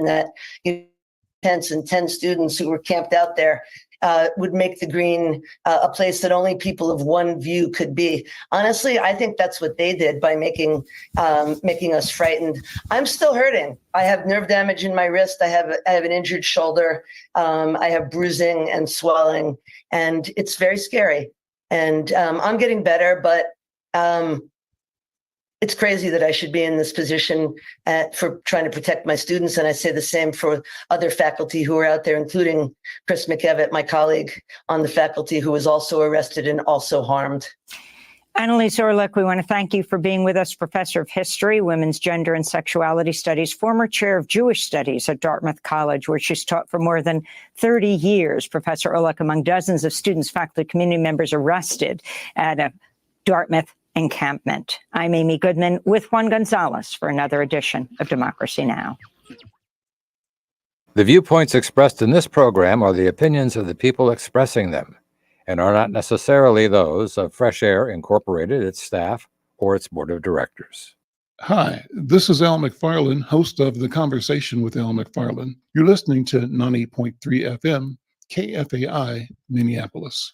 That 10 students who were camped out there would make the green a place that only people of one view could be. Honestly, I think that's what they did by making us frightened. I'm still hurting. I have nerve damage in my wrist. I have an injured shoulder. I have bruising and swelling, and it's very scary. And I'm getting better, but it's crazy that I should be in this position for trying to protect my students. And I say the same for other faculty who are out there, including Chris McEvitt, my colleague on the faculty, who was also arrested and also harmed. Annalise Orlick, we want to thank you for being with us, Professor of History, Women's Gender and Sexuality Studies, former Chair of Jewish Studies at Dartmouth College, where she's taught for more than 30 years. Professor Orlick, among dozens of students, faculty, community members arrested at a Dartmouth encampment. I'm Amy Goodman with Juan Gonzalez for another edition of Democracy Now! The viewpoints expressed in this program are the opinions of the people expressing them and are not necessarily those of Fresh Air Incorporated, its staff, or its board of directors. Hi, this is Al McFarlane, host of The Conversation with Al McFarlane. You're listening to 90.3 FM, KFAI, Minneapolis.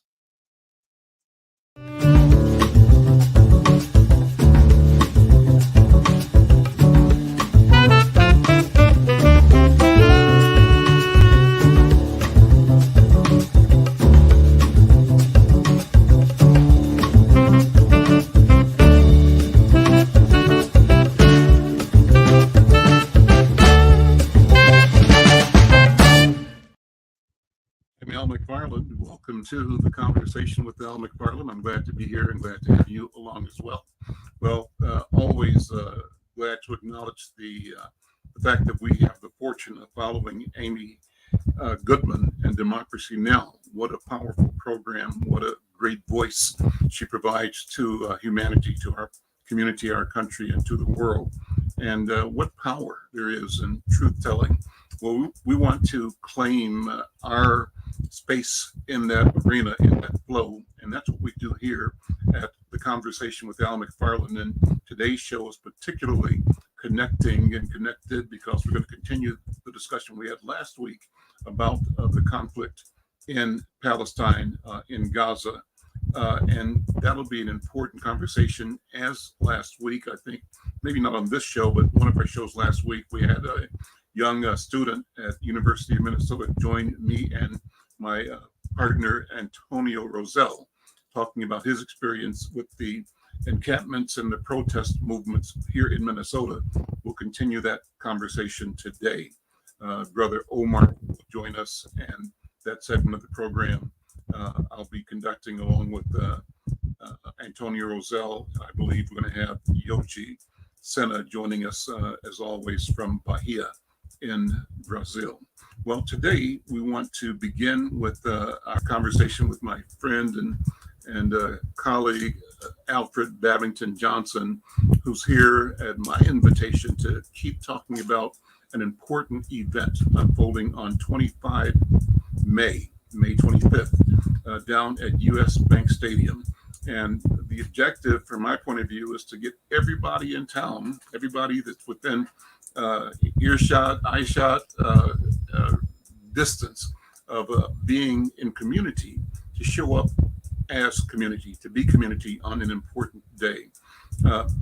I'm Al McFarlane. Welcome to The Conversation with Al McFarlane. I'm glad to be here and glad to have you along as well. Well, always glad to acknowledge the fact that we have the fortune of following Amy Goodman and Democracy Now! What a powerful program. What a great voice she provides to humanity, to our community, our country, and to the world. And what power there is in truth-telling. Well, we want to claim our space in that arena, in that flow, and that's what we do here at The Conversation with Al McFarlane. And today's show is particularly connecting and connected because we're going to continue the discussion we had last week about the conflict in Palestine, in Gaza. And that'll be an important conversation. As last week, I think, maybe not on this show, but one of our shows last week, we had a young student at University of Minnesota join me and my partner, Antonio Roselle, talking about his experience with the encampments and the protest movements here in Minnesota. We'll continue that conversation today. Brother Omar will join us, and that segment of the program I'll be conducting along with Antonio Roselle. I believe we're going to have Yoji Sena joining us, as always, from Bahia in Brazil. Well, today we want to begin with our conversation with my friend and colleague, Alfred Babington Johnson, who's here at my invitation to keep talking about an important event unfolding on 25 May 25th, down at US Bank Stadium. And the objective, from my point of view, is to get everybody in town, everybody that's within earshot, eyeshot, distance of being in community, to show up as community, to be community on an important day.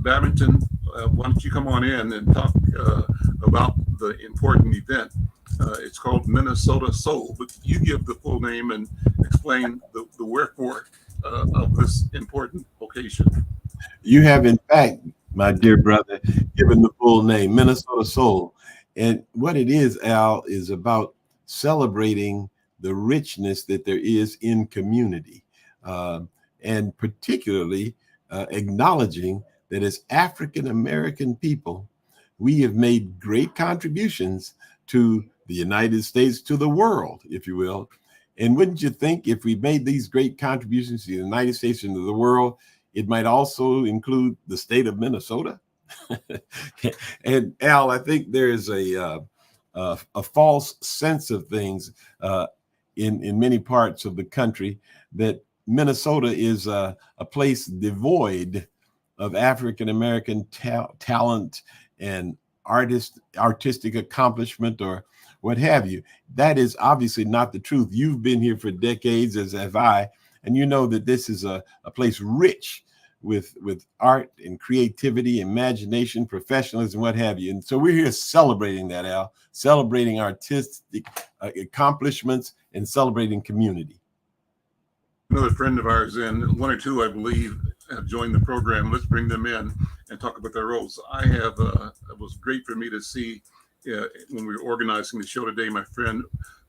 Babington, why don't you come on in and talk about the important event? It's called Minnesota Soul, but you give the full name and explain the wherefore of this important occasion. You have, in fact, my dear brother, given the full name, Minnesota Soul. And what it is, Al, is about celebrating the richness that there is in community, and particularly acknowledging that as African American people, we have made great contributions to the United States, to the world, if you will. And wouldn't you think if we made these great contributions to the United States and to the world, it might also include the state of Minnesota? And Al, I think there's a false sense of things in many parts of the country, that Minnesota is a place devoid of African American talent and artistic accomplishment, or what have you. That is obviously not the truth. You've been here for decades, as have I, and you know that this is a place rich with art and creativity, imagination, professionalism, what have you. And so we're here celebrating that, Al, celebrating artistic accomplishments and celebrating community. Another friend of ours, and one or two, I believe, have joined the program. Let's bring them in and talk about their roles. It was great for me to see when we were organizing the show today, my friend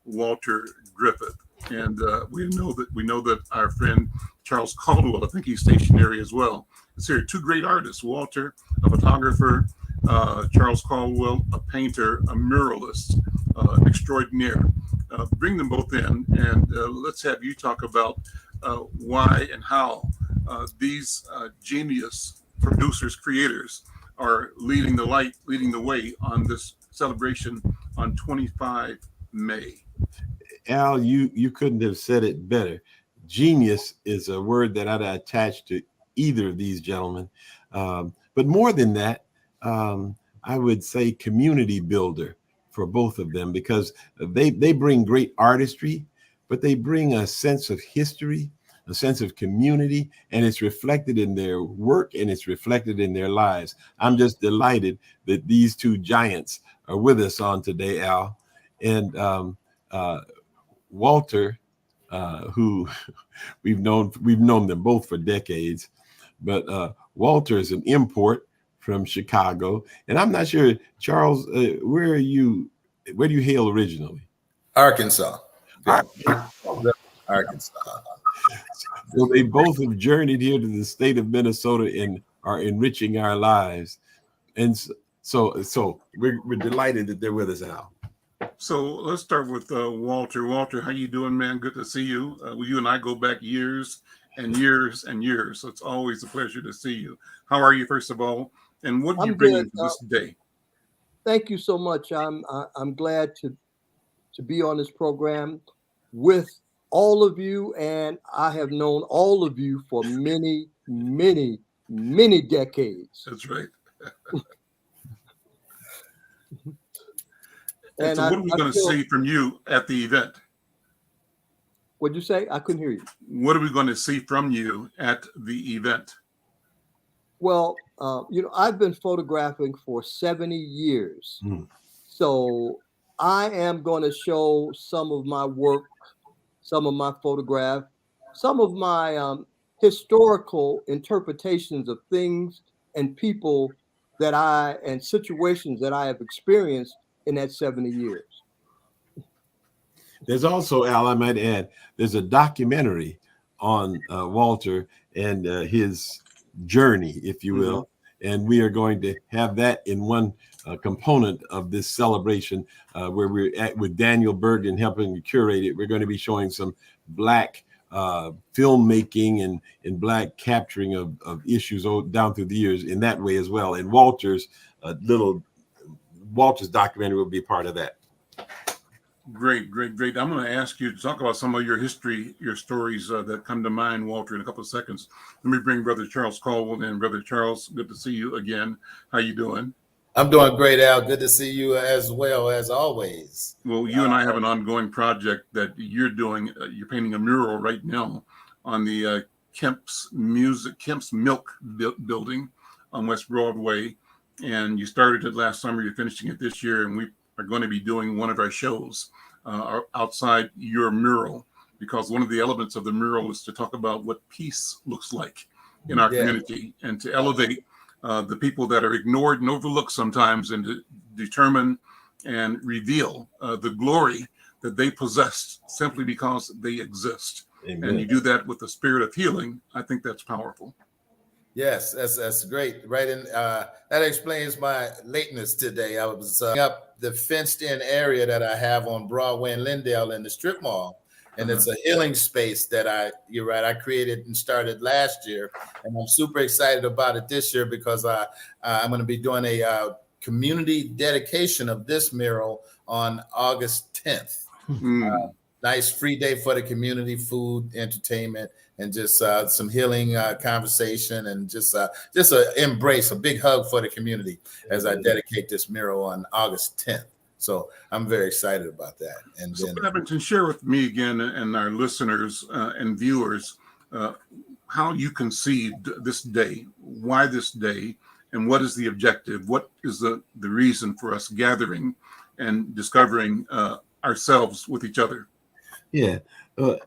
Walter Griffith. And we know that our friend Charles Caldwell, I think he's stationary as well. It's here, two great artists, Walter, a photographer, Charles Caldwell, a painter, a muralist, extraordinaire. Bring them both in, and let's have you talk about why and how these genius producers, creators are leading the way on this celebration on 25 May. Al, you couldn't have said it better. Genius is a word that I'd attach to either of these gentlemen. But more than that, I would say community builder for both of them, because they bring great artistry, but they bring a sense of history, a sense of community, and it's reflected in their work and it's reflected in their lives. I'm just delighted that these two giants are with us on today, Al. And Walter, who we've known them both for decades, but Walter is an import from Chicago, and I'm not sure, Charles, where do you hail originally? Arkansas. Arkansas. So they both have journeyed here to the state of Minnesota and are enriching our lives, and so we're delighted that they're with us, Al. So let's start with Walter. Walter, how you doing, man? Good to see you. You and I go back years and years and years, so it's always a pleasure to see you. How are you, first of all, and what do you bring into this day? Thank you so much. I'm glad to be on this program with all of you, and I have known all of you for many, many, many decades. That's right. And so what are we going to see from you at the event? What'd you say? I couldn't hear you. What are we going to see from you at the event? Well, I've been photographing for 70 years. So I am going to show some of my work, some of my photographs, some of my historical interpretations of things and people and situations that I have experienced in that 70 years. There's also, Al, I might add, there's a documentary on Walter and his journey, if you will. And we are going to have that in one component of this celebration where we're at with Daniel Bergen helping to curate it. We're going to be showing some Black filmmaking and Black capturing of issues down through the years in that way as well. And Walter's documentary will be part of that. Great. I'm going to ask you to talk about some of your history, your stories that come to mind, Walter, in a couple of seconds. Let me bring Brother Charles Caldwell in. Brother Charles, good to see you again. How you doing? I'm doing great, Al. Good to see you as well, as always. Well, you and I have an ongoing project that you're doing. You're painting a mural right now on the Kemp's Milk building on West Broadway. And you started it last summer. You're finishing it this year. And we are going to be doing one of our shows outside your mural, because one of the elements of the mural is to talk about what peace looks like in our community, and to elevate the people that are ignored and overlooked sometimes, and to determine and reveal the glory that they possess simply because they exist. Amen. And you do that with the spirit of healing. I think that's powerful. Yes, that's great. Right, and that explains my lateness today. I was up the fenced-in area that I have on Broadway and Lindale in the strip mall, and it's a healing space that you're right, I created and started last year, and I'm super excited about it this year because I'm going to be doing a community dedication of this mural on August 10th. Nice free day for the community, food, entertainment, and just some healing conversation, and just an embrace, a big hug for the community as I dedicate this mural on August 10th. So I'm very excited about that. And so then, Evan, share with me again and our listeners and viewers how you conceived this day, why this day, and what is the objective? What is the reason for us gathering and discovering ourselves with each other? Yeah.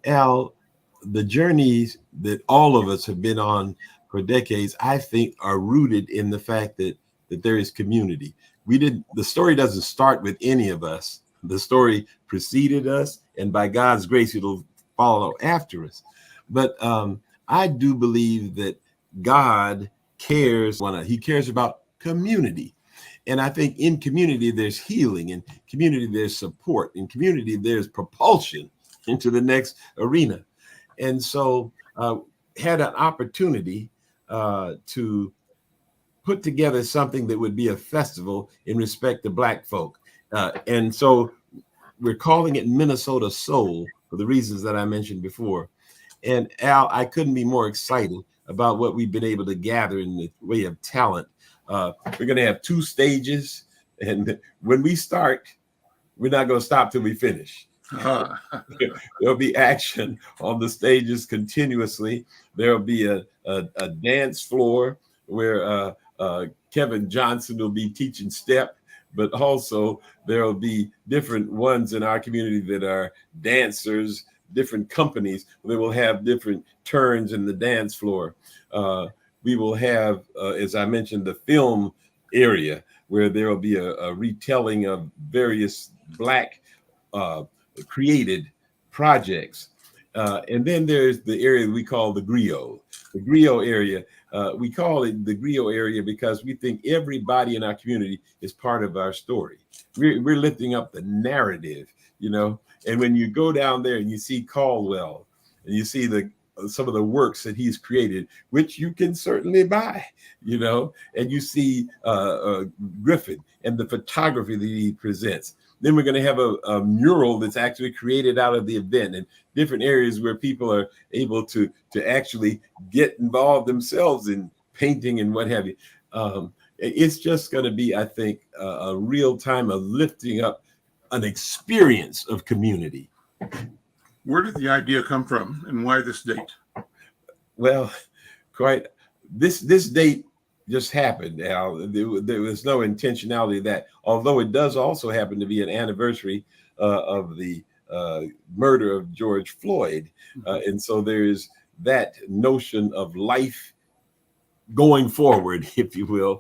Al, the journeys that all of us have been on for decades, I think, are rooted in the fact that there is community. The story doesn't start with any of us. The story preceded us, and by God's grace, it'll follow after us. But I do believe that God cares. He cares about community. And I think in community, there's healing. In community, there's support. In community, there's propulsion into the next arena. And so had an opportunity to put together something that would be a festival in respect to Black folk. And so we're calling it Minnesota Soul for the reasons that I mentioned before. And Al, I couldn't be more excited about what we've been able to gather in the way of talent. We're going to have 2 stages. And when we start, we're not going to stop till we finish. There'll be action on the stages continuously. There'll be a dance floor where Kevin Johnson will be teaching step, but also there'll be different ones in our community that are dancers, different companies. They will have different turns in the dance floor. We will have, as I mentioned, the film area where there will be a retelling of various Black created projects. And then there's the area we call the griot. The griot area, we call it the griot area because we think everybody in our community is part of our story. We're lifting up the narrative, and when you go down there and you see Caldwell and you see some of the works that he's created, which you can certainly buy, and you see Griffin and the photography that he presents. Then we're going to have a mural that's actually created out of the event and different areas where people are able to actually get involved themselves in painting and what have you. It's just going to be, I think, a real time of lifting up an experience of community. Where did the idea come from and why this date? Well, this date just happened, Al. There was no intentionality of that, although it does also happen to be an anniversary of the murder of George Floyd. And so there's that notion of life going forward, if you will.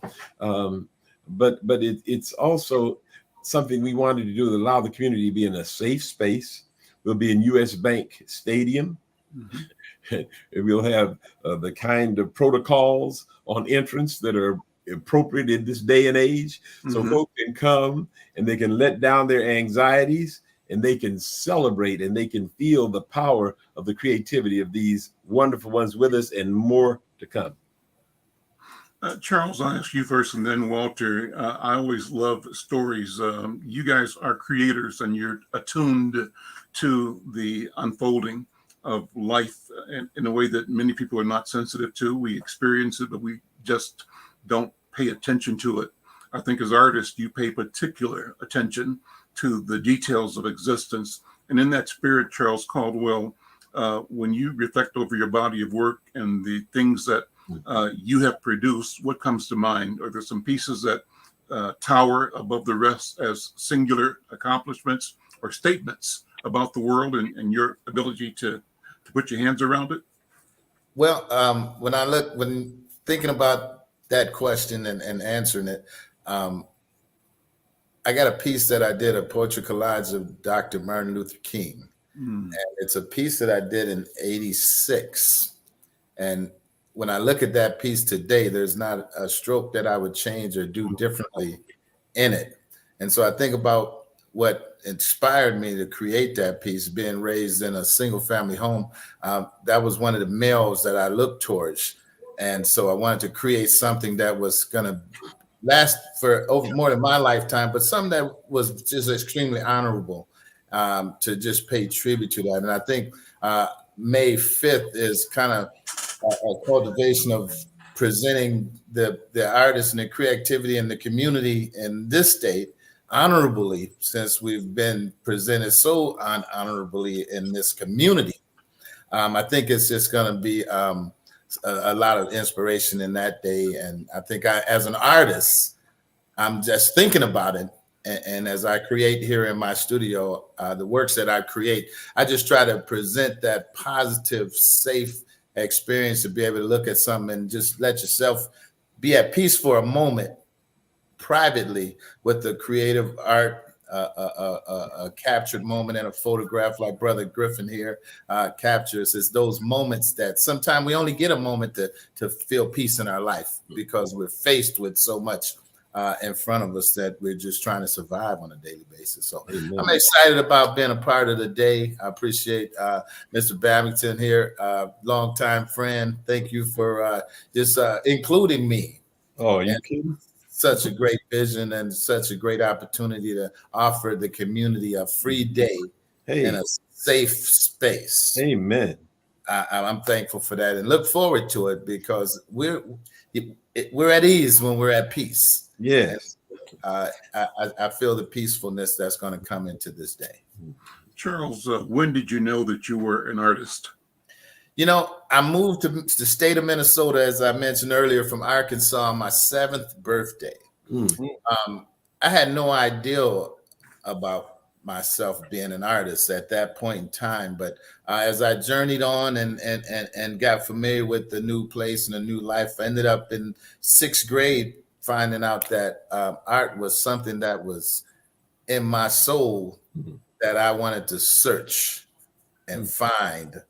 But it's also something we wanted to do to allow the community to be in a safe space. We'll be in US Bank Stadium. We'll have the kind of protocols on entrance that are appropriate in this day and age. So folks can come and they can let down their anxieties and they can celebrate and they can feel the power of the creativity of these wonderful ones with us and more to come. Charles, I'll ask you first and then Walter. I always love stories. You guys are creators and you're attuned to the unfolding of life in a way that many people are not sensitive to. We experience it, but we just don't pay attention to it. I think as artists, you pay particular attention to the details of existence. And in that spirit, Charles Caldwell, when you reflect over your body of work and the things that you have produced, what comes to mind? Are there some pieces that tower above the rest as singular accomplishments or statements about the world and your ability to put your hands around it? Well, when thinking about that question and answering it, I got a piece that I did, a portrait collage of Dr. Martin Luther King. And it's a piece that I did in '86. And when I look at that piece today, there's not a stroke that I would change or do differently in it. And so I think about what inspired me to create that piece, being raised in a single family home. That was one of the males that I looked towards. And so I wanted to create something that was going to last for over more than my lifetime, but something that was just extremely honorable, to just pay tribute to that. And I think May 5th is kind of a cultivation of presenting the artists and the creativity and the community in this state honorably, since we've been presented so honorably in this community. I think it's just going to be a lot of inspiration in that day. And I think as an artist, I'm just thinking about it. And as I create here in my studio, the works that I create, I just try to present that positive, safe experience to be able to look at something and just let yourself be at peace for a moment privately with the creative art, a captured moment in a photograph like Brother Griffin here captures. Is those moments that sometimes we only get a moment to feel peace in our life, because we're faced with so much in front of us that we're just trying to survive on a daily basis. So I'm excited about being a part of the day. I appreciate Mr. Babington here, longtime friend. Thank you for just including me. Oh, are you kidding? Such a great vision and such a great opportunity to offer the community a free day in a safe space. Amen. I'm thankful for that and look forward to it, because we're at ease when we're at peace. Yes. I feel the peacefulness that's going to come into this day. Charles, when did you know that you were an artist? You know, I moved to the state of Minnesota, as I mentioned earlier, from Arkansas on my 7th birthday. I had no idea about myself being an artist at that point in time. But as I journeyed on and got familiar with the new place and the new life, I ended up in 6th grade finding out that art was something that was in my soul that I wanted to search and find.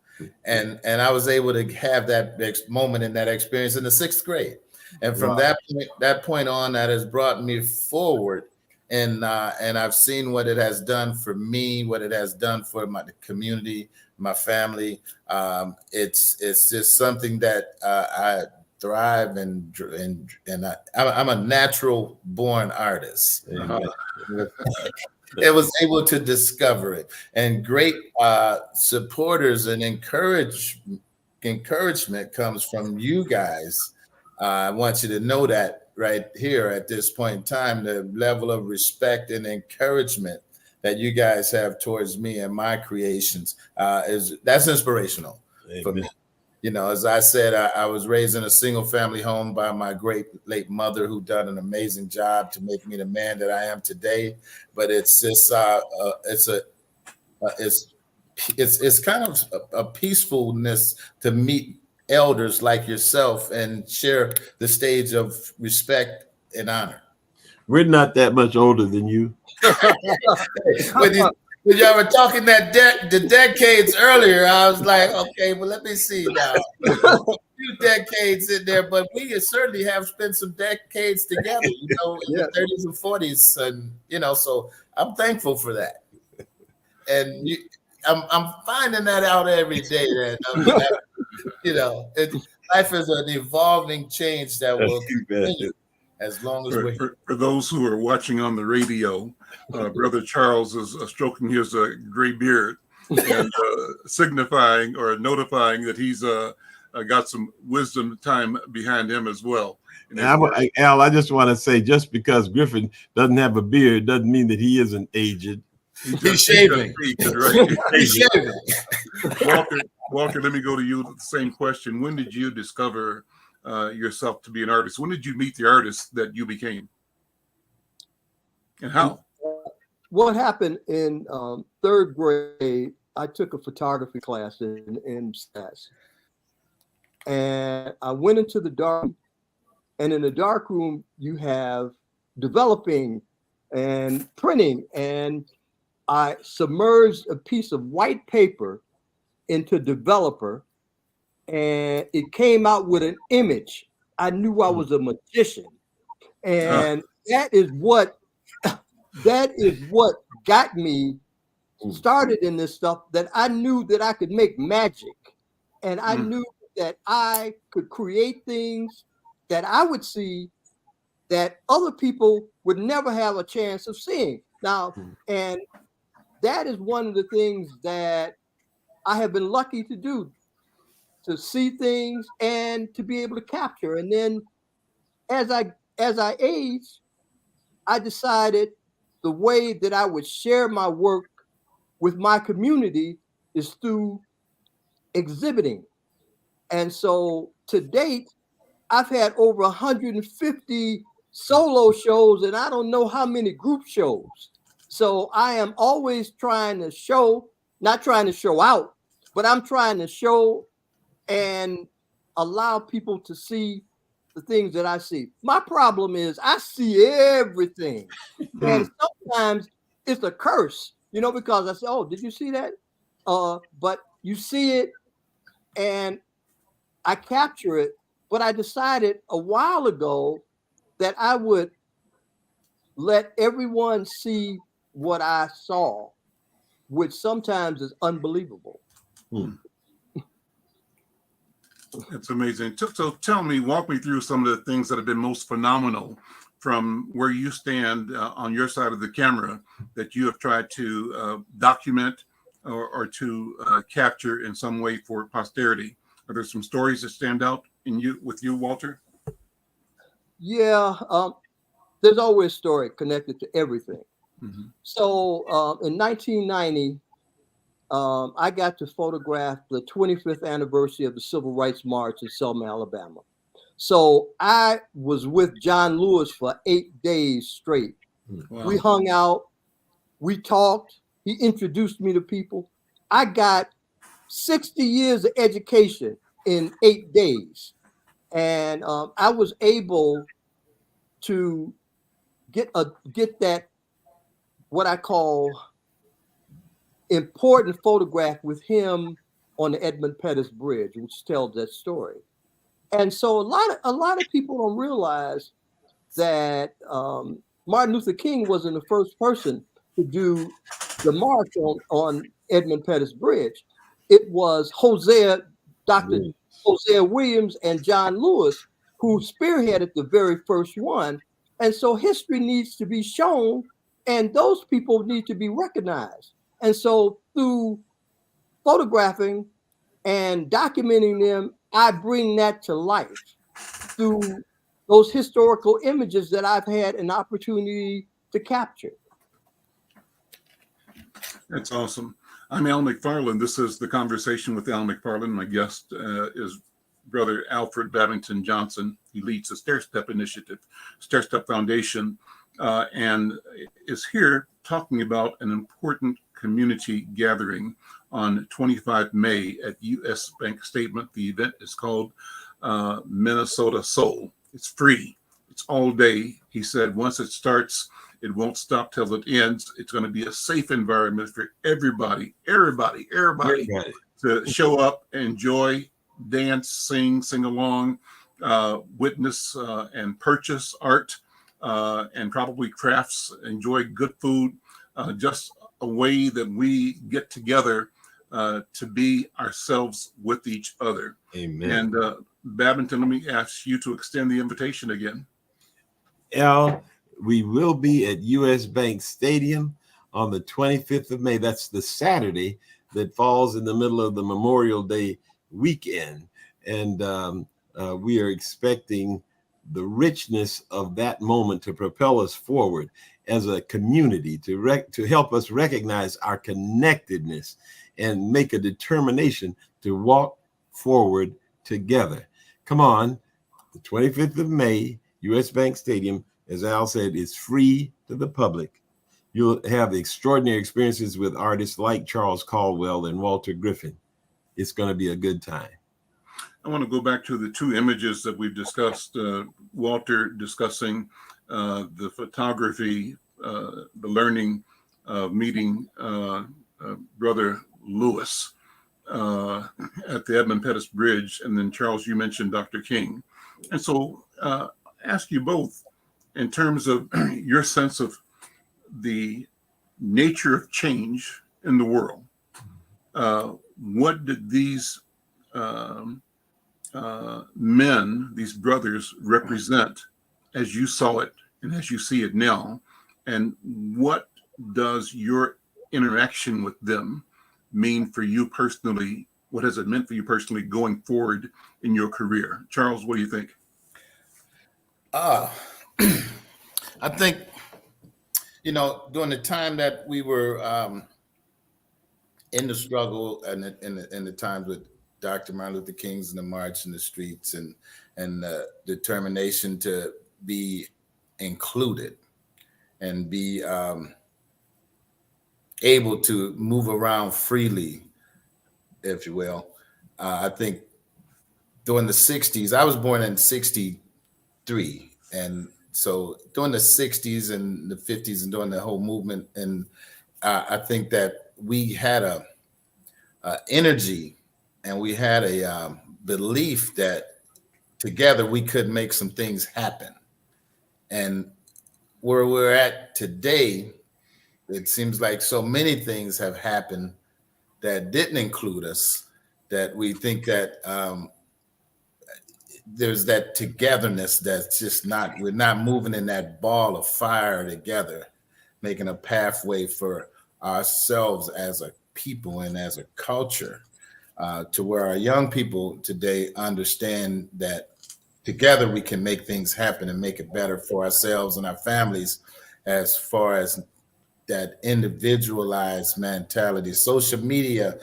And I was able to have that moment in that experience in the 6th grade. And from that point on, that has brought me forward. And I've seen what it has done for me, what it has done for my community, my family. It's just something that I thrive and I'm a natural born artist. It was able to discover it, and great supporters and encouragement comes from you guys. I want you to know that right here at this point in time, the level of respect and encouragement that you guys have towards me and my creations that's inspirational for me. You know, as I said, I was raised in a single family home by my great late mother, who done an amazing job to make me the man that I am today. But it's just it's kind of a peacefulness to meet elders like yourself and share the stage of respect and honor. We're not that much older than you. When y'all were talking the decades earlier, I was like, okay, well, let me see now. A few decades in there, but we certainly have spent some decades together, you know, in the 30s and 40s. And, you know, so I'm thankful for that. And I'm finding that out every day. That, you know, life is an evolving change that will continue as long as we're for those who are watching on the radio. Brother Charles is stroking his gray beard and signifying or notifying that he's got some wisdom time behind him as well. Al, I just want to say, just because Griffin doesn't have a beard doesn't mean that he isn't aged. He's shaving. Right? He's shaving. Walker, let me go to you with the same question. When did you discover yourself to be an artist? When did you meet the artist that you became? And how? What happened in 3rd grade, I took a photography class in SAS. And I went into the dark, and in the dark room, you have developing and printing, and I submerged a piece of white paper into Developer, and it came out with an image. I knew I was a magician, and that is what got me started in this stuff. That I knew that I could make magic, and I knew that I could create things that I would see that other people would never have a chance of seeing. Now, and that is one of the things that I have been lucky to do, to see things and to be able to capture. And then as I aged, I decided the way that I would share my work with my community is through exhibiting. And so to date, I've had over 150 solo shows, and I don't know how many group shows. So I am always trying to show, not trying to show out, but I'm trying to show and allow people to see the things that I see. My problem is I see everything. And sometimes it's a curse, because I say, oh, did you see that? But you see it and I capture it. But I decided a while ago that I would let everyone see what I saw, which sometimes is unbelievable. That's amazing. So tell me, walk me through some of the things that have been most phenomenal from where you stand on your side of the camera that you have tried to document or to capture in some way for posterity. Are there some stories that stand out with you, Walter? Yeah, there's always a story connected to everything. So in 1990, I got to photograph the 25th anniversary of the Civil Rights March in Selma, Alabama. So I was with John Lewis for 8 days straight. Wow. We hung out, we talked, he introduced me to people. I got 60 years of education in 8 days. And I was able to get that, what I call important photograph with him on the Edmund Pettus Bridge, which tells that story. And so a lot of people don't realize that Martin Luther King wasn't the first person to do the march on Edmund Pettus Bridge. It was Dr. Hosea Williams and John Lewis who spearheaded the very first one. And so history needs to be shown, and those people need to be recognized. And so through photographing and documenting them, I bring that to life through those historical images that I've had an opportunity to capture. That's awesome. I'm Al McFarlane. This is the Conversation with Al McFarlane. My guest is Brother Alfred Babington Johnson. He leads the Stair Step Initiative, Stair Step Foundation, and is here talking about an important community gathering on 25 May at U.S. Bank Statement. The event is called Minnesota Soul. It's free. It's all day. He said once it starts, it won't stop till it ends. It's going to be a safe environment for everybody to show up, enjoy, dance, sing along, witness and purchase art and probably crafts, enjoy good food, just a way that we get together to be ourselves with each other. Amen. And Babington, let me ask you to extend the invitation again. Al, we will be at U.S. Bank Stadium on the 25th of May. That's the Saturday that falls in the middle of the Memorial Day weekend. And we are expecting the richness of that moment to propel us forward as a community, to help us recognize our connectedness and make a determination to walk forward together. Come on, the 25th of May, U.S. Bank Stadium, as Al said, is free to the public. You'll have extraordinary experiences with artists like Charles Caldwell and Walter Griffin. It's going to be a good time. I want to go back to the two images that we've discussed. Walter discussing the photography the learning of meeting Brother Lewis at the Edmund Pettus Bridge. And then Charles, you mentioned Dr. King. And so ask you both in terms of your sense of the nature of change in the world. What did these men, these brothers, represent as you saw it and as you see it now? And what does your interaction with them mean for you personally? What has it meant for you personally going forward in your career? Charles, what do you think? I think, during the time that we were in the struggle and in the times with Dr. Martin Luther King's and the march in the streets and the determination to be included and be able to move around freely, if you will. I think during the 60s, I was born in 63. And so during the 60s and the 50s and during the whole movement, and I think that we had a energy and we had a belief that together we could make some things happen. And where we're at today, it seems like so many things have happened that didn't include us, that we think that there's that togetherness that's just we're not moving in that ball of fire together, making a pathway for ourselves as a people and as a culture, to where our young people today understand that together we can make things happen and make it better for ourselves and our families, as far as that individualized mentality. Social media,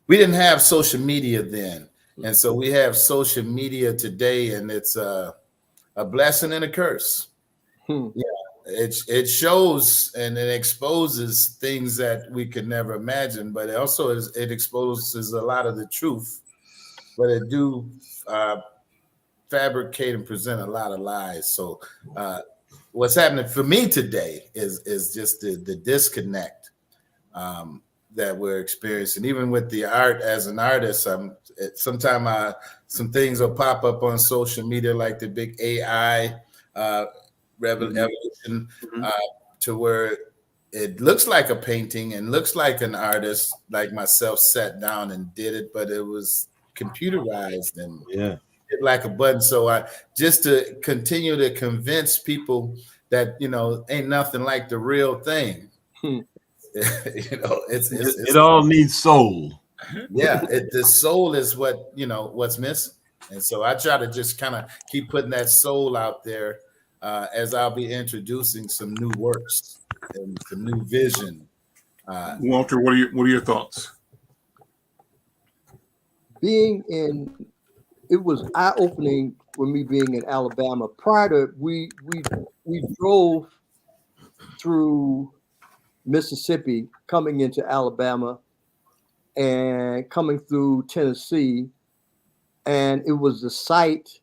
we didn't have social media then. And so we have social media today, and it's a blessing and a curse. Yeah, it shows and it exposes things that we could never imagine, but it also it exposes a lot of the truth, but it do fabricate and present a lot of lies. So what's happening for me today is just the disconnect that we're experiencing. Even with the art, as an artist, sometimes some things will pop up on social media, like the big AI revolution, to where it looks like a painting and looks like an artist like myself sat down and did it, but it was computerized and hit like a button. So just to continue to convince people that ain't nothing like the real thing. It all needs soul. Yeah, the soul is what's missing. And so I try to just kind of keep putting that soul out there, as I'll be introducing some new works and some new vision. Walter, what are your thoughts? It was eye-opening for me being in Alabama. Prior to we drove through Mississippi, coming into Alabama and coming through Tennessee, and it was the site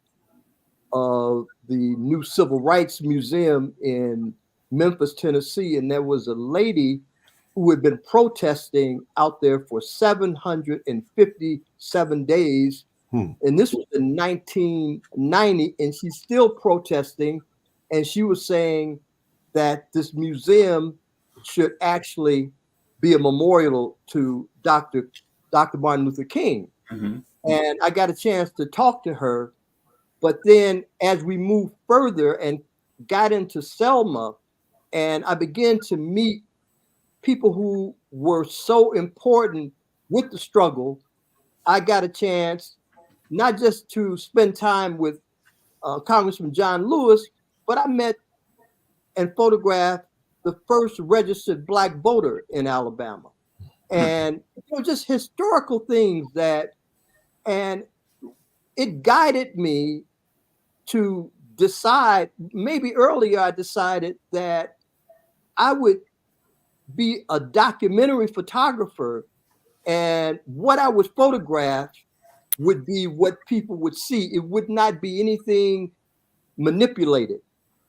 of the new Civil Rights Museum in Memphis, Tennessee, and there was a lady who had been protesting out there for 757 days. And this was in 1990, and she's still protesting. And she was saying that this museum should actually be a memorial to Dr. Martin Luther King. And I got a chance to talk to her. But then as we moved further and got into Selma, and I began to meet people who were so important with the struggle, I got a chance not just to spend time with Congressman John Lewis, but I met and photographed the first registered Black voter in Alabama. And just historical things and it guided me to decide, maybe earlier I decided that I would be a documentary photographer, and what I would photograph would be what people would see. It would not be anything manipulated.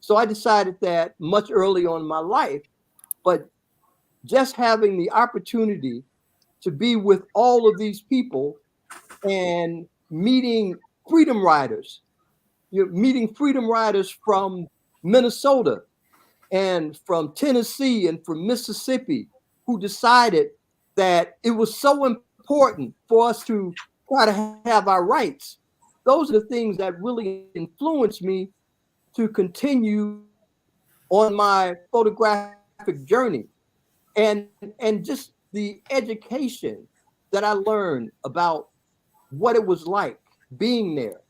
So I decided that much early on in my life. But just having the opportunity to be with all of these people and meeting freedom riders, you're meeting freedom riders from Minnesota and from Tennessee and from Mississippi who decided that it was so important for us to try to have our rights. Those are the things that really influenced me to continue on my photographic journey. And just the education that I learned about what it was like being there.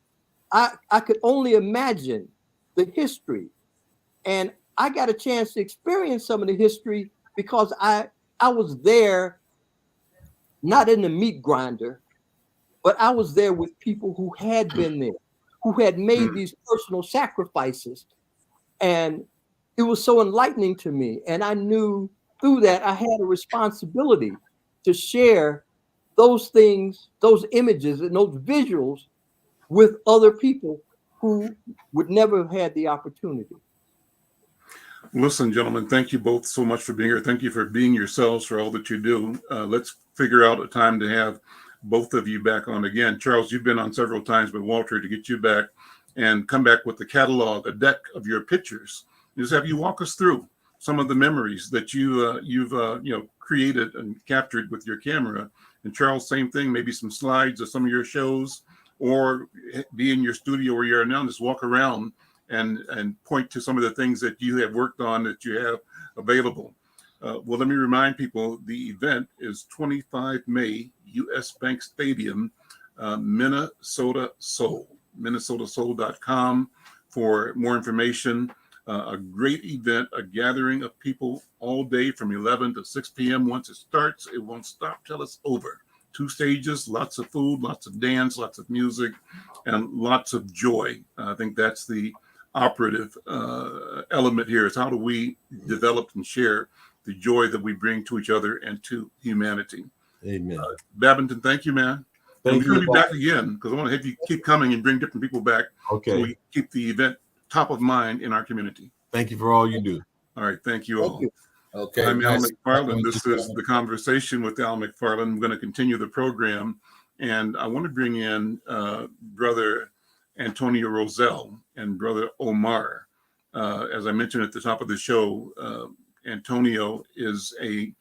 I could only imagine the history, and I got a chance to experience some of the history because I was there, not in the meat grinder, but I was there with people who had been there, who had made these personal sacrifices. And it was so enlightening to me. And I knew through that I had a responsibility to share those things, those images, and those visuals with other people who would never have had the opportunity. Listen, gentlemen, thank you both so much for being here. Thank you for being yourselves, for all that you do. Let's figure out a time to have both of you back on again. Charles, you've been on several times, but Walter, to get you back and come back with the catalog, a deck of your pictures. Just have you walk us through some of the memories that you've created and captured with your camera. And Charles, same thing, maybe some slides of some of your shows, or be in your studio where you are now, just walk around and point to some of the things that you have worked on that you have available. Well, let me remind people, the event is 25 May, US Bank Stadium, Minnesota Soul, minnesotasoul.com for more information. A great event, a gathering of people all day from 11 to 6 p.m. Once it starts, it won't stop till it's over. 2 stages, lots of food, lots of dance, lots of music, and lots of joy. I think that's the operative element here, is how do we develop and share the joy that we bring to each other and to humanity. Amen. Babington, thank you, man. Thank We're you. going to be back again because I want to have you keep coming and bring different people back. Okay. So we keep the event top of mind in our community. Thank you for all you do. All right. Thank you all. Thank you. Okay. I'm Al nice. McFarlane. This is the Conversation with Al McFarlane. I'm going to continue the program, and I want to bring in Brother Antonio Roselle and Brother Omar. As I mentioned at the top of the show, Antonio is an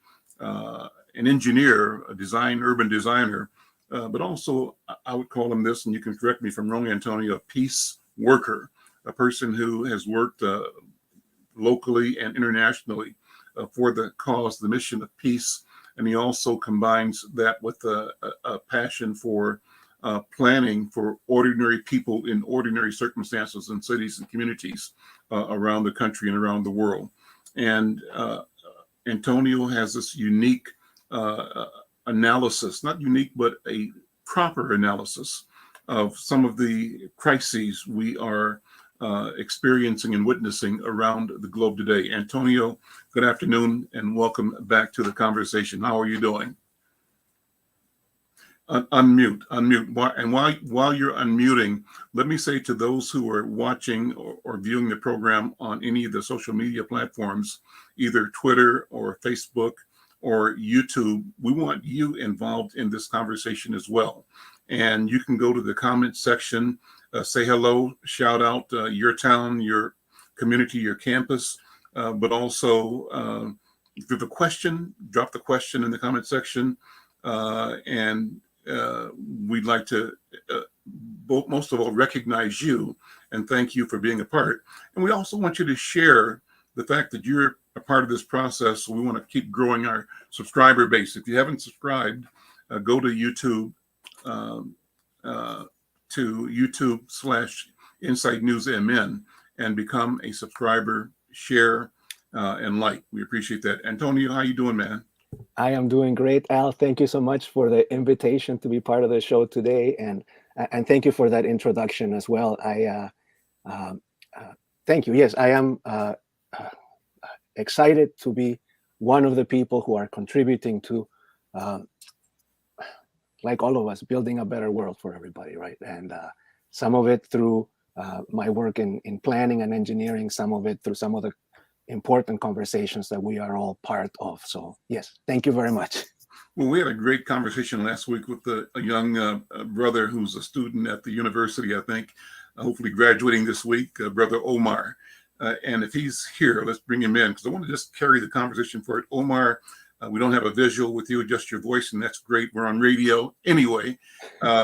engineer, a urban designer, but also I would call him this, and you can correct me if I'm wrong, Antonio, a peace worker, a person who has worked locally and internationally for the cause, the mission of peace. And he also combines that with a passion for planning for ordinary people in ordinary circumstances in cities and communities around the country and around the world. And Antonio has this unique analysis, not unique, but a proper analysis of some of the crises we are experiencing and witnessing around the globe today. Antonio, good afternoon and welcome back to the conversation. How are you doing? Unmute. And while you're unmuting, let me say to those who are watching or viewing the program on any of the social media platforms, either Twitter or Facebook or YouTube, we want you involved in this conversation as well. And you can go to the comment section, say hello, shout out your town, your community, your campus, but also if you have a question, drop the question in the comment section. And we'd like to most of all recognize you and thank you for being a part. And we also want you to share the fact that you're a part of this process. So we want to keep growing our subscriber base. If you haven't subscribed, go to YouTube, YouTube/Inside News MN and become a subscriber, share, and like. We appreciate that. Antonio, how you doing, man? I am doing great, Al. Thank you so much for the invitation to be part of the show today, and thank you for that introduction as well. Thank you. Yes, I am excited to be one of the people who are contributing to, like all of us, building a better world for everybody, right? And some of it through my work in planning and engineering, some of it through some of the important conversations that we are all part of. So yes, thank you very much. Well, we had a great conversation last week with a young brother who's a student at the university, I think, hopefully graduating this week, Brother Omar. And if he's here, let's bring him in, because I want to just carry the conversation for it. Omar, we don't have a visual with you, just your voice, and that's great. We're on radio anyway.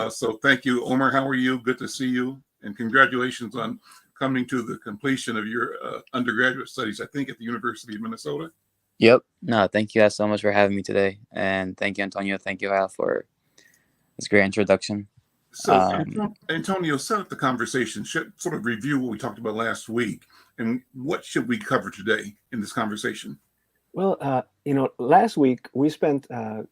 So thank you, Omar. How are you? Good to see you. And congratulations on coming to the completion of your undergraduate studies, I think, at the University of Minnesota. Yep. No, thank you guys so much for having me today. And thank you, Antonio. Thank you, Al, for this great introduction. So, Antonio, set up the conversation, sort of review what we talked about last week, and what should we cover today in this conversation? Well, last week we spent a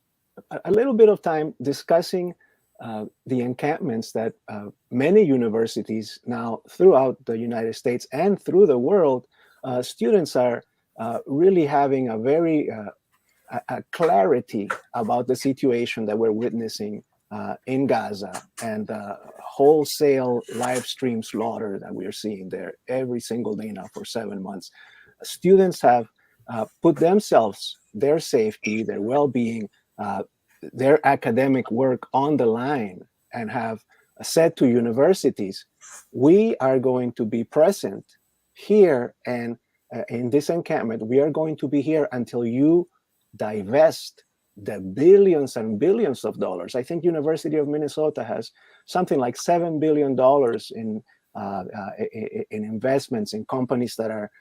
little bit of time discussing the encampments that many universities now throughout the United States and through the world, students are really having a very a clarity about the situation that we're witnessing in Gaza and the wholesale live stream slaughter that we're seeing there every single day now for 7 months. Students have put themselves, their safety, their well-being, their academic work on the line, and have said to universities, we are going to be present here and in this encampment. We are going to be here until you divest the billions and billions of dollars. I think University of Minnesota has something like $7 billion in investments in companies that are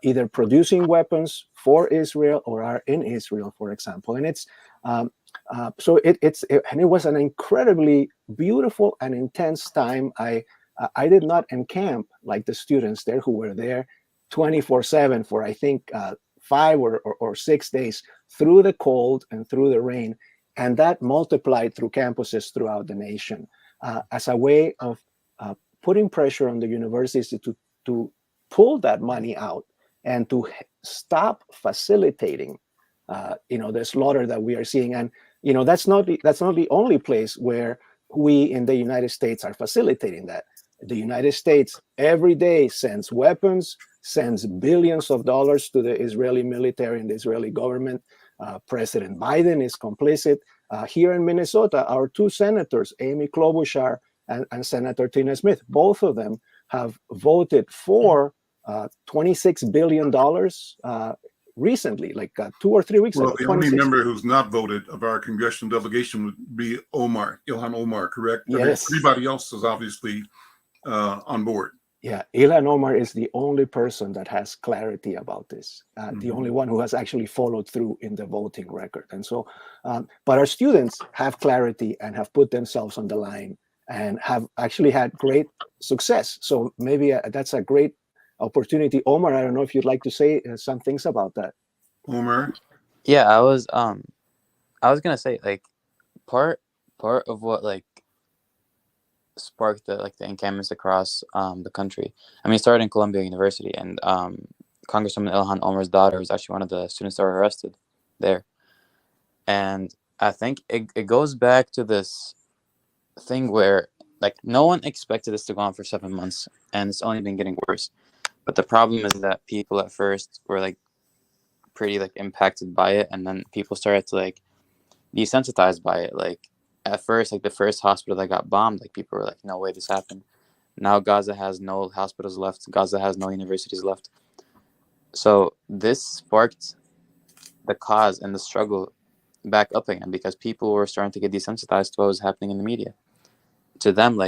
either producing weapons for Israel or are in Israel, for example. And it was an incredibly beautiful and intense time. I did not encamp like the students there who were there 24/7 for I think 5 or 6 days through the cold and through the rain, and that multiplied through campuses throughout the nation as a way of putting pressure on the universities to pull that money out and to stop facilitating the slaughter that we are seeing. And that's not the only place where we in the United States are facilitating that. The United States every day sends weapons, sends billions of dollars to the Israeli military and the Israeli government. President Biden is complicit. Here in Minnesota, our 2 senators, Amy Klobuchar and Senator Tina Smith, both of them have voted for $26 billion recently, like 2 or 3 weeks ago. Well, the only member who's not voted of our congressional delegation would be Ilhan Omar, correct? Yes. Everybody else is obviously on board. Yeah, Ilhan Omar is the only person that has clarity about this, the only one who has actually followed through in the voting record. And so, but our students have clarity and have put themselves on the line and have actually had great success. So maybe that's a great opportunity. Omar, I don't know if you'd like to say some things about that. Omar? Yeah, I was gonna say, like, part of what like sparked the encampments across the country. I mean, it started in Columbia University, and Congresswoman Ilhan Omar's daughter was actually one of the students that were arrested there. And I think it goes back to this thing where like no one expected this to go on for 7 months, and it's only been getting worse. But the problem is that people at first were like pretty like impacted by it, and then people started to like desensitized by it. Like at first, like the first hospital that got bombed, like people were like, no way this happened. Now Gaza has no hospitals left. Gaza has no universities left. So this sparked the cause and the struggle back up again, because people were starting to get desensitized to what was happening in the media. To them,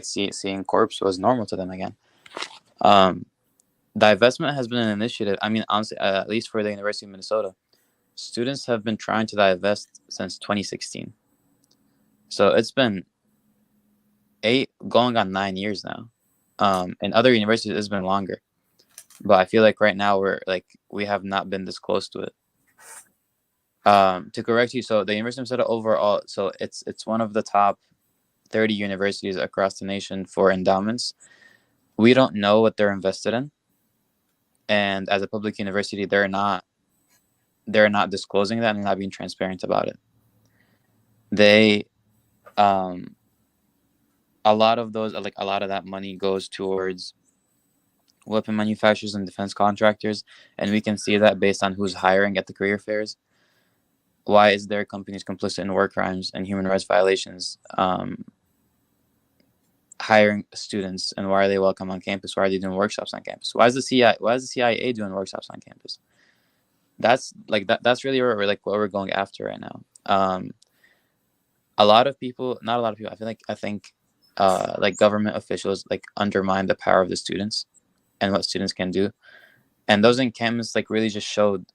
seeing corpse was normal to them again. Divestment has been an initiative. I mean, honestly, at least for the University of Minnesota, students have been trying to divest since 2016. So it's been 8 going on 9 years now. In other universities, it's been longer. But I feel like right now we have not been this close to it. To correct you, so the University of Minnesota overall, so it's one of the top 30 universities across the nation for endowments. We don't know what they're invested in. And as a public university, they're not disclosing that and not being transparent about it. They a lot of that money goes towards weapon manufacturers and defense contractors, and we can see that based on who's hiring at the career fairs. Why is their companies complicit in war crimes and human rights violations, hiring students, and why are they welcome on campus? Why are they doing workshops on campus? Why is the CIA doing workshops on campus? That's really where what we're going after right now. A lot of people, not a lot of people, I think government officials undermine the power of the students and what students can do. And those encampments really just showed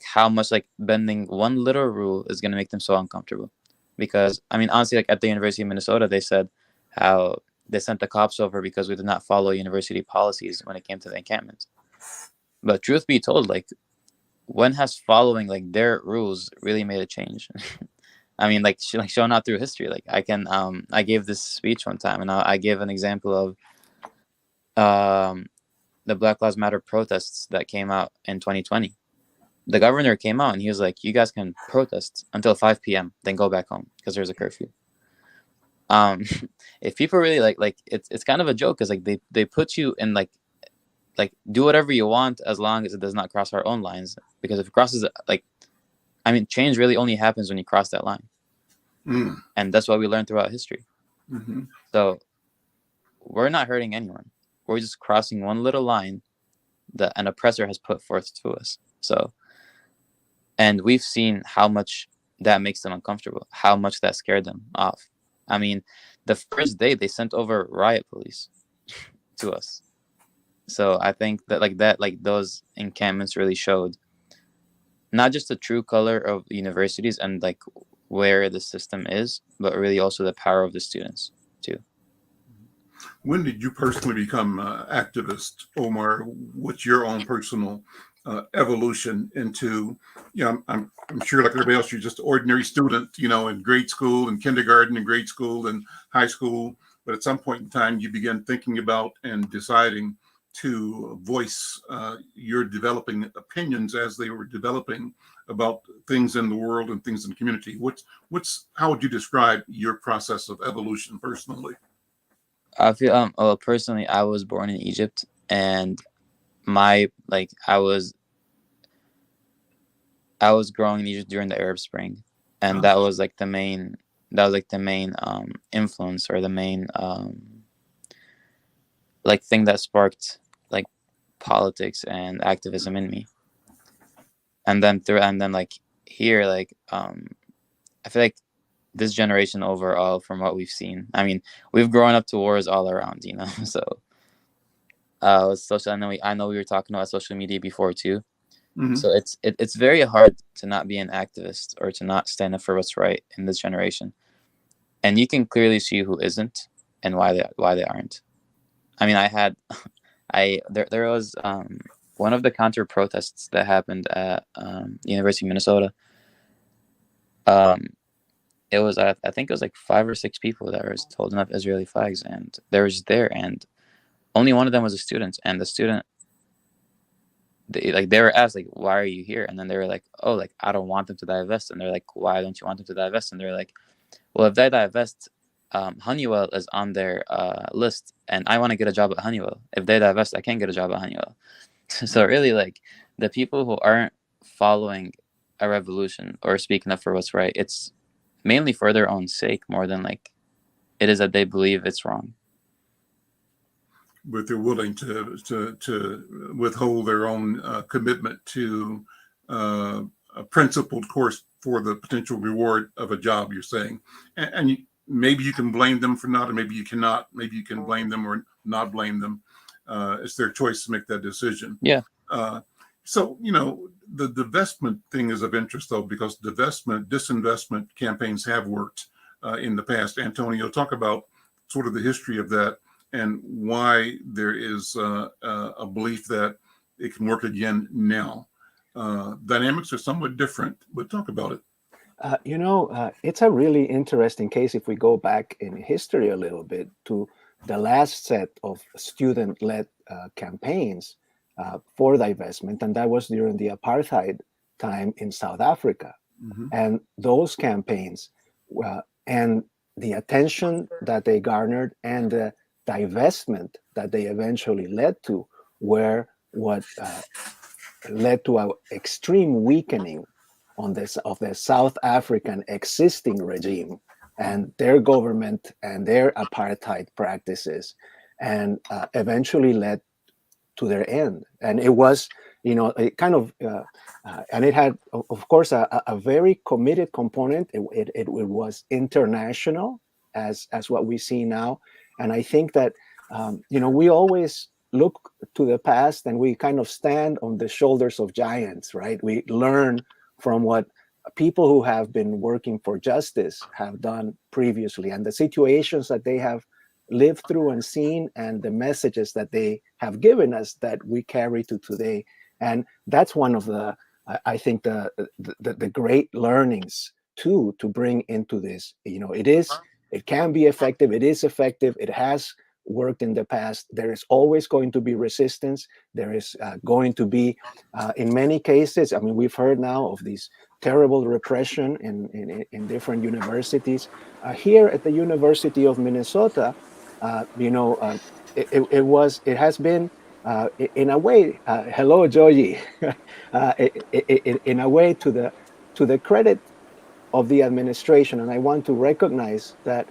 how much bending one little rule is going to make them so uncomfortable. Because honestly, at the University of Minnesota, they said how they sent the cops over because we did not follow university policies when it came to the encampments. But truth be told, when has following their rules really made a change? Shown out through history. I gave this speech one time, and I gave an example of the Black Lives Matter protests that came out in 2020. The governor came out and he was like, you guys can protest until 5 p.m. then go back home because there's a curfew. If people really it's kind of a joke because they put you in do whatever you want as long as it does not cross our own lines, because if it crosses change really only happens when you cross that line. And that's what we learned throughout history. So we're not hurting anyone, we're just crossing one little line that an oppressor has put forth to us. So, and we've seen how much that makes them uncomfortable, how much that scared them off. The first day they sent over riot police to us. So I think that those encampments really showed not just the true color of universities and where the system is, but really also the power of the students too. When did you personally become activist, Omar? What's your own personal evolution into, I'm sure like everybody else, you're just an ordinary student, in grade school and kindergarten and grade school and high school. But at some point in time, you began thinking about and deciding to voice your developing opinions as they were developing about things in the world and things in the community. How would you describe your process of evolution personally? I feel personally, I was born in Egypt, and I was growing in Egypt during the Arab Spring, and that was the main influence, or the main thing that sparked politics and activism in me. And then here, I feel this generation overall, from what we've seen, we've grown up to wars all around, so social. I know we were talking about social media before too. So it's very hard to not be an activist or to not stand up for what's right in this generation. And you can clearly see who isn't and why they aren't. There was one of the counter protests that happened at University of Minnesota. It was I think it was 5 or 6 people that were holding up Israeli flags, and they were just there, and only one of them was a student, and the student, they were asked why are you here, and then they were like, oh, I don't want them to divest, and they're like, why don't you want them to divest? And they're like, well, if they divest, Honeywell is on their list, and I want to get a job at Honeywell. If they divest, I can't get a job at Honeywell. So really, the people who aren't following a revolution or speaking up for what's right, it's mainly for their own sake more than it is that they believe it's wrong. But they're willing to withhold their own commitment to a principled course for the potential reward of a job, you're saying. And maybe you can blame them for not, or maybe you cannot. Maybe you can blame them or not blame them. It's their choice to make that decision. Yeah. So, the divestment thing is of interest, though, because disinvestment campaigns have worked in the past. Antonio, talk about sort of the history of that and why there is a belief that it can work again now. Dynamics are somewhat different, but talk about it. It's a really interesting case if we go back in history a little bit to the last set of student-led campaigns for divestment, and that was during the apartheid time in South Africa. And those campaigns and the attention that they garnered and the divestment that they eventually led to were what led to an extreme weakening of the South African existing regime and their government and their apartheid practices, and eventually led to their end. And it was, it kind of, and it had, of course, a very committed component. It was international, as what we see now. And I think that, we always look to the past and we kind of stand on the shoulders of giants, right? We learn from what people who have been working for justice have done previously and the situations that they have lived through and seen, and the messages that they have given us that we carry to today. And that's one of the, I think, the great learnings too to bring into this. It can be effective. It is effective. It has worked in the past. There is always going to be resistance. There is going to be, in many cases, I mean, we've heard now of these terrible repression in different universities. Here at the University of Minnesota, it has been, in a way, hello, Joji, in a way, to the credit of the administration, and I want to recognize that,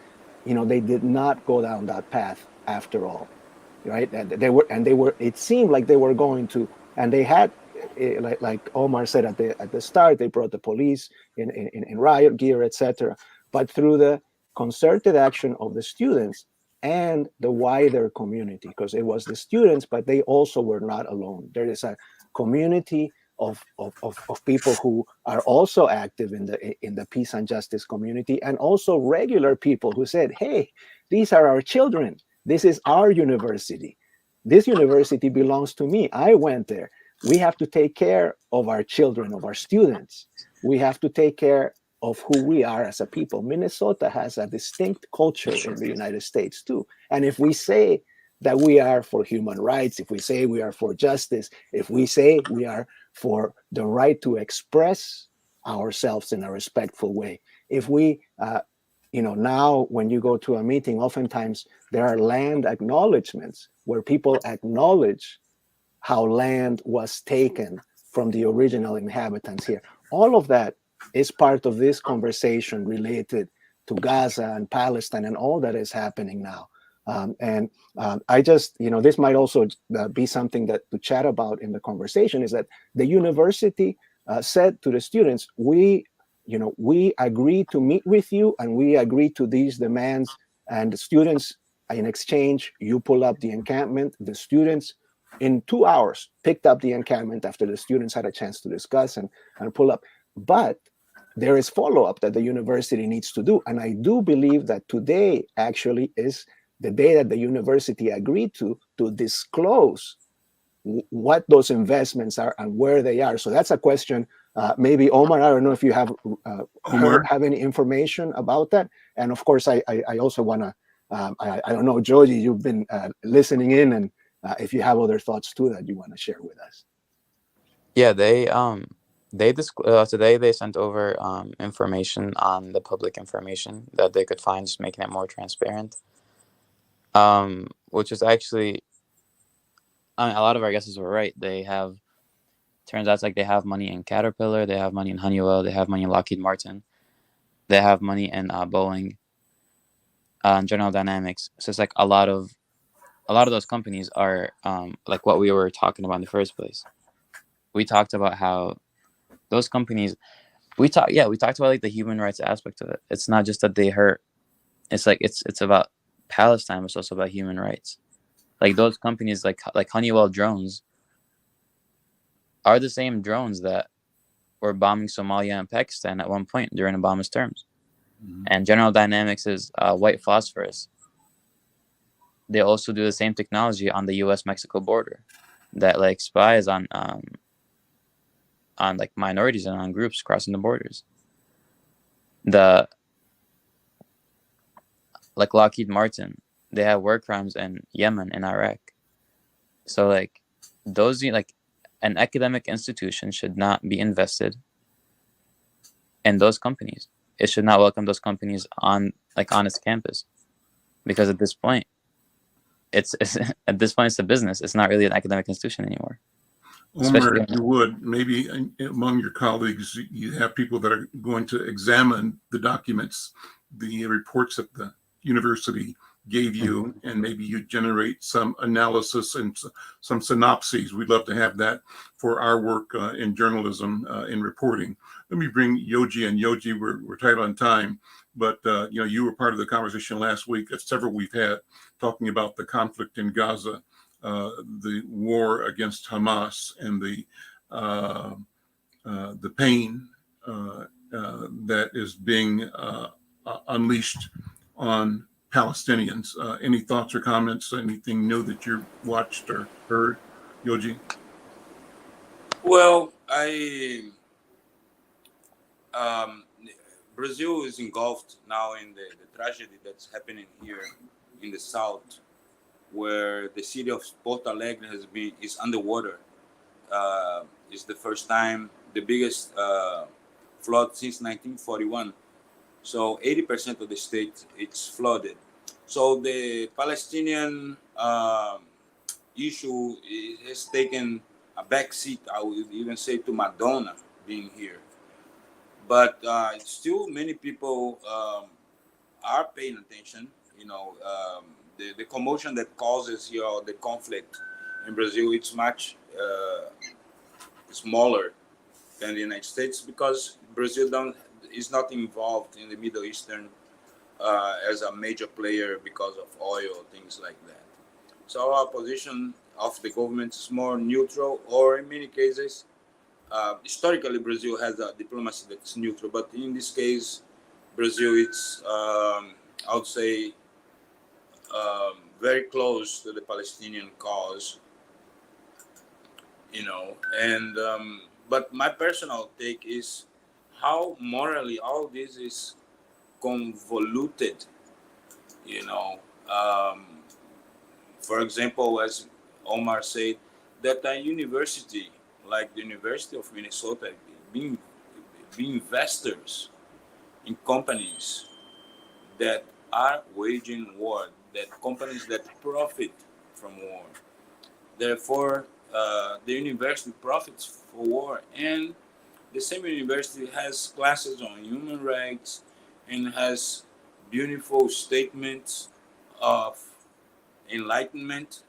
they did not go down that path after all, right? And they were. It seemed like they were going to, and they had, like Omar said at the start, they brought the police in riot gear, etc. But through the concerted action of the students and the wider community, because it was the students, but they also were not alone. There is a community of people who are also active in the peace and justice community, and also regular people who said, hey, these are our children. This is our university. This university belongs to me. I went there. We have to take care of our children, of our students. We have to take care of who we are as a people. Minnesota has a distinct culture in the United States too. And if we say that we are for human rights, if we say we are for justice, if we say we are for the right to express ourselves in a respectful way, if we, now when you go to a meeting, oftentimes there are land acknowledgements where people acknowledge how land was taken from the original inhabitants here. All of that is part of this conversation related to Gaza and Palestine and all that is happening now. I just, this might also be something that to chat about in the conversation, is that the university said to the students, we agree to meet with you and we agree to these demands. And the students, in exchange, you pull up the encampment. The students in 2 hours picked up the encampment after the students had a chance to discuss and pull up. But there is follow-up that the university needs to do. And I do believe that today actually is the day that the university agreed to disclose what those investments are and where they are. So that's a question. Maybe Omar, I don't know if you have any information about that. And of course, I also want to, I don't know, Joji, you've been listening in, and if you have other thoughts too that you want to share with us. Yeah, today they sent over information on the public information that they could find, just making it more transparent. Which is actually, I mean, a lot of our guesses were right. Turns out it's like they have money in Caterpillar, they have money in Honeywell, they have money in Lockheed Martin, they have money in Boeing, and General Dynamics. So it's like a lot of those companies are like what we were talking about in the first place. We talked about how those companies, we talked about like the human rights aspect of it. It's not just that they hurt. It's like it's about Palestine, but it's also about human rights. Like those companies, like Honeywell drones, are the same drones that were bombing Somalia and Pakistan at one point during Obama's terms. Mm-hmm. And General Dynamics is white phosphorus. They also do the same technology on the U.S.-Mexico border that like spies on like minorities and on groups crossing the borders. Like Lockheed Martin, they have war crimes in Yemen and Iraq. So like those, like an academic institution should not be invested in those companies. It should not welcome those companies on its campus, because at this point, it's at this point it's a business. It's not really an academic institution anymore. Omar, if you would, maybe among your colleagues, you have people that are going to examine the documents, the reports that the university gave you, and maybe you generate some analysis and some synopses. We'd love to have that for our work in journalism, in reporting. Let me bring Yoji in. Yoji, we're tight on time, but you were part of the conversation last week, several we've had, talking about the conflict in Gaza. The war against Hamas and the pain that is being unleashed on Palestinians. Any thoughts or comments? Anything new that you watched or heard, Yoji? Well, Brazil is engulfed now in the tragedy that's happening here in the south, where the city of Porto Alegre is underwater. It's the first time, the biggest flood since 1941. So 80% of the state it's flooded. So the Palestinian issue has taken a backseat, I would even say, to Madonna being here. But still many people are paying attention. The commotion that causes the conflict in Brazil, it's much smaller than the United States, because Brazil is not involved in the Middle Eastern as a major player because of oil, things like that. So our position of the government is more neutral, or in many cases, historically Brazil has a diplomacy that's neutral, but in this case, Brazil, it's I would say very close to the Palestinian cause, and but my personal take is how morally all this is convoluted. For example, as Omar said, that a university like the University of Minnesota being investors in companies that are waging war, that companies that profit from war. Therefore, the university profits for war, and the same university has classes on human rights and has beautiful statements of enlightenment.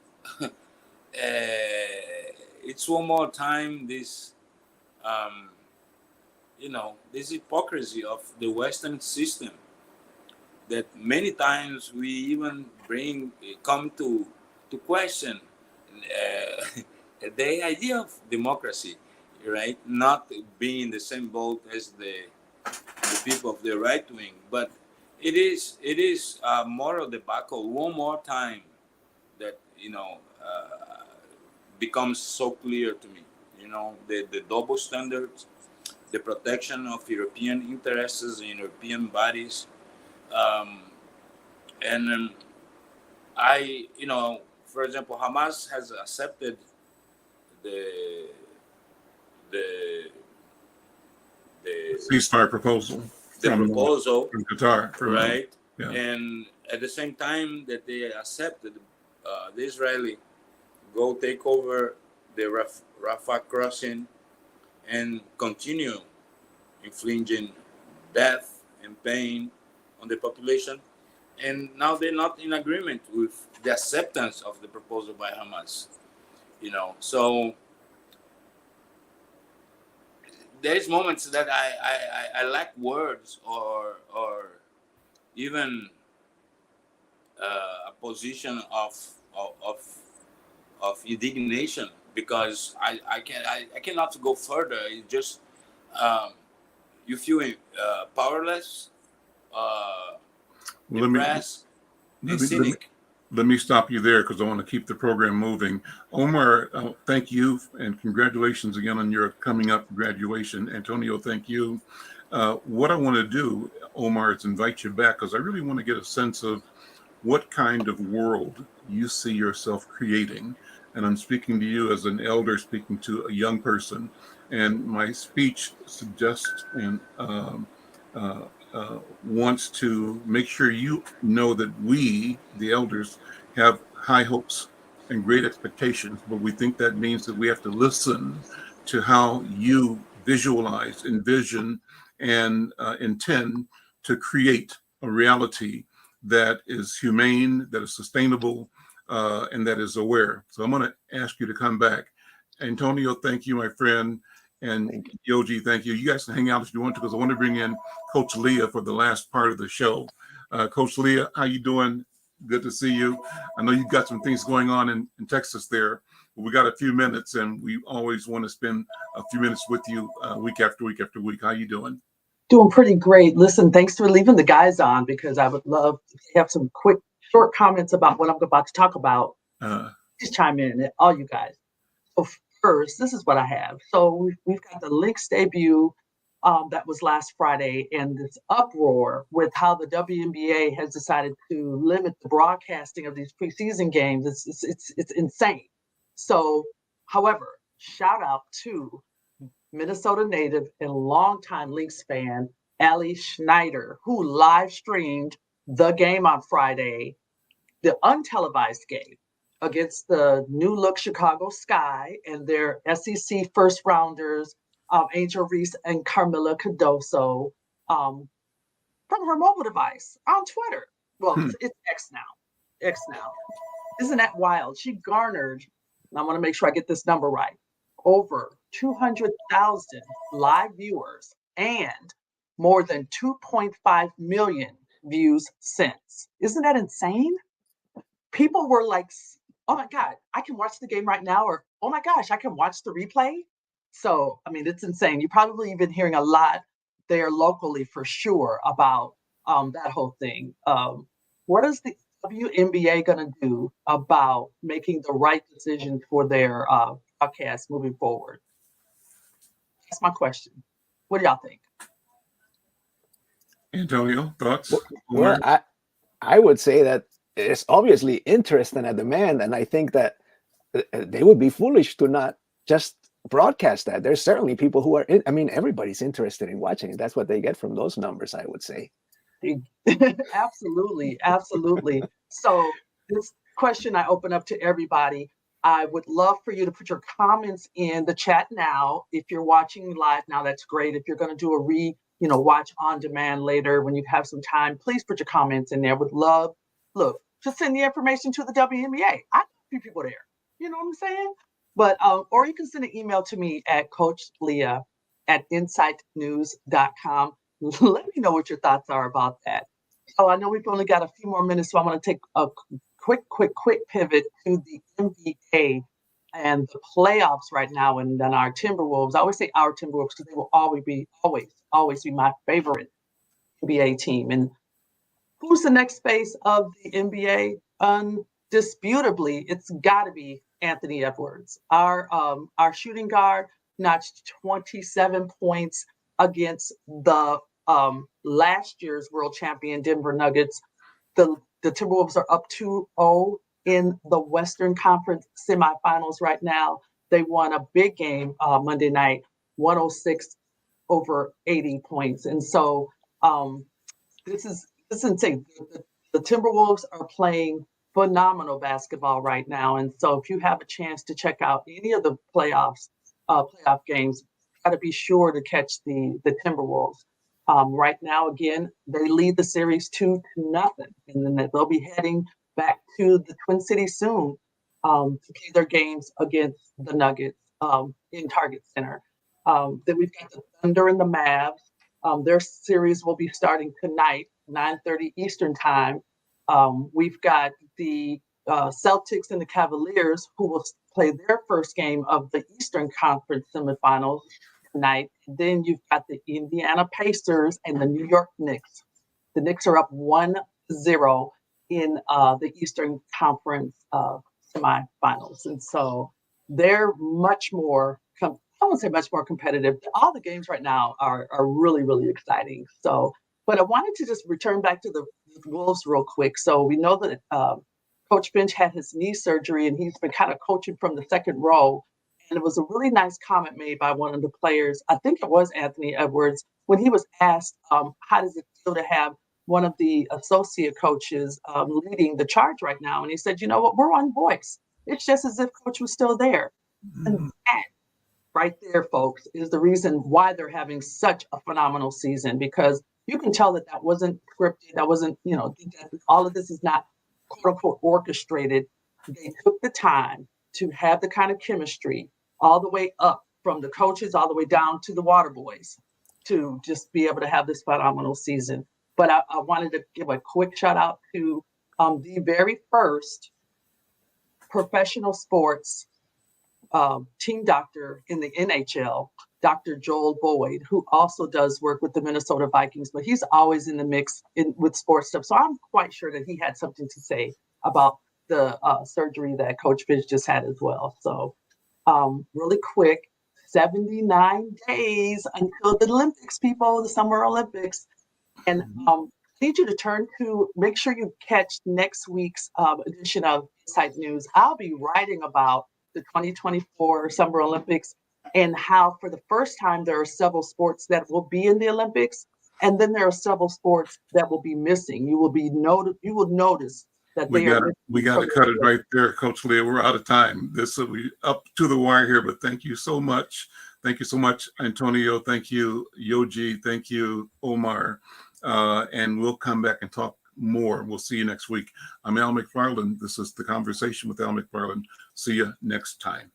It's one more time this this hypocrisy of the Western system that many times we even come to question the idea of democracy, right? Not being in the same boat as the people of the right wing, but it is a moral debacle one more time that becomes so clear to me. The double standards, the protection of European interests in European bodies, and for example, Hamas has accepted the ceasefire proposal from Qatar, right? Yeah. And at the same time that they accepted, the Israeli go take over the Rafah crossing and continue infliging death and pain on the population. And now they're not in agreement with the acceptance of the proposal by Hamas. So there's moments that I lack words or even a position of indignation, because I cannot go further. It just you feel powerless, depressed, and cynic. Let me stop you there because I want to keep the program moving. Omar, thank you, and congratulations again on your coming up graduation. Antonio, thank you. What I want to do, Omar, is invite you back, because I really want to get a sense of what kind of world you see yourself creating. And I'm speaking to you as an elder speaking to a young person. And my speech suggests and wants to make sure you know that we, the elders, have high hopes and great expectations, but we think that means that we have to listen to how you visualize, envision, and intend to create a reality that is humane, that is sustainable, and that is aware. So I'm going to ask you to come back. Antonio, thank you, my friend. And Yogi, thank you. You guys can hang out if you want to, because I want to bring in Coach Leah for the last part of the show. Coach Leah, how you doing? Good to see you. I know you've got some things going on in Texas there, but we got a few minutes, and we always want to spend a few minutes with you week after week after week. How you doing? Doing pretty great. Listen, thanks for leaving the guys on, because I would love to have some quick, short comments about what I'm about to talk about. Just chime in, all you guys. So first, this is what I have. So we've got the Lynx debut that was last Friday, and this uproar with how the WNBA has decided to limit the broadcasting of these preseason games. It's insane. So, however, shout out to Minnesota native and longtime Lynx fan, Allie Schneider, who live streamed the game on Friday, the untelevised game against the new look Chicago Sky and their SEC first rounders, Angel Reese and Carmilla Cardoso, from her mobile device on Twitter. Well, it's X now. Isn't that wild? She garnered, and I want to make sure I get this number right, over 200,000 live viewers and more than 2.5 million views since. Isn't that insane? People were like, oh my God, I can watch the game right now, or oh my gosh, I can watch the replay. So, I mean, it's insane. You've probably been hearing a lot there locally for sure about that whole thing. What is the WNBA going to do about making the right decision for their broadcast moving forward? That's my question. What do y'all think? Antonio, thoughts? Well, I would say that it's obviously interest and a demand, and I think that they would be foolish to not just broadcast that. There's certainly people who are, everybody's interested in watching it. That's what they get from those numbers, I would say. Absolutely. So this question I open up to everybody. I would love for you to put your comments in the chat now. If you're watching live now, that's great. If you're going to do a watch on demand later when you have some time, please put your comments in there. Would love, just send the information to the WNBA. I know a few people there. You know what I'm saying? But, or you can send an email to me at coachleah@insightnews.com. Let me know what your thoughts are about that. So I know we've only got a few more minutes, so I want to take a quick pivot to the NBA and the playoffs right now, and then our Timberwolves. I always say our Timberwolves because they will always be my favorite NBA team. And who's the next face of the NBA? Undisputably, it's got to be Anthony Edwards. Our shooting guard notched 27 points against the last year's world champion Denver Nuggets. The Timberwolves are up 2-0 in the Western Conference semifinals right now. They won a big game Monday night, 106 over 80 points. And so this is insane. The Timberwolves are playing phenomenal basketball right now. And so if you have a chance to check out any of the playoff games, got to be sure to catch the Timberwolves. Right now, again, they lead the series 2-0, and then they'll be heading back to the Twin Cities soon to play their games against the Nuggets in Target Center. Then we've got the Thunder and the Mavs. Their series will be starting tonight, 9:30 Eastern time. We've got the Celtics and the Cavaliers, who will play their first game of the Eastern Conference semifinals tonight. Then you've got the Indiana Pacers and the New York Knicks. The Knicks are up 1-0 in the Eastern Conference semifinals. And so they're much more, I won't say much more competitive. All the games right now are really, really exciting. So, but I wanted to just return back to the Wolves real quick. So we know that Coach Finch had his knee surgery, and he's been kind of coaching from the second row. And it was a really nice comment made by one of the players. I think it was Anthony Edwards, when he was asked, how does it feel to have one of the associate coaches leading the charge right now. And he said, you know what, we're on voice. It's just as if coach was still there. And that right there, folks, is the reason why they're having such a phenomenal season, because you can tell that wasn't scripted. That wasn't, all of this is not quote unquote orchestrated. They took the time to have the kind of chemistry all the way up from the coaches all the way down to the water boys to just be able to have this phenomenal season. But I wanted to give a quick shout out to the very first professional sports team doctor in the NHL, Dr. Joel Boyd, who also does work with the Minnesota Vikings, but he's always in the mix with sports stuff. So I'm quite sure that he had something to say about the surgery that Coach Fish just had as well. So really quick, 79 days until the Olympics, people, the Summer Olympics. And I need you to make sure you catch next week's edition of Insight News. I'll be writing about the 2024 Summer Olympics and how for the first time there are several sports that will be in the Olympics, and then there are several sports that will be missing. You will notice that we got to cut it right there, Coach Leah. We're out of time. This will be up to the wire here, but thank you so much. Thank you so much, Antonio. Thank you, Yoji. Thank you, Omar. And we'll come back and talk more. We'll see you next week. I'm Al McFarlane. This is The Conversation with Al McFarlane. See you next time.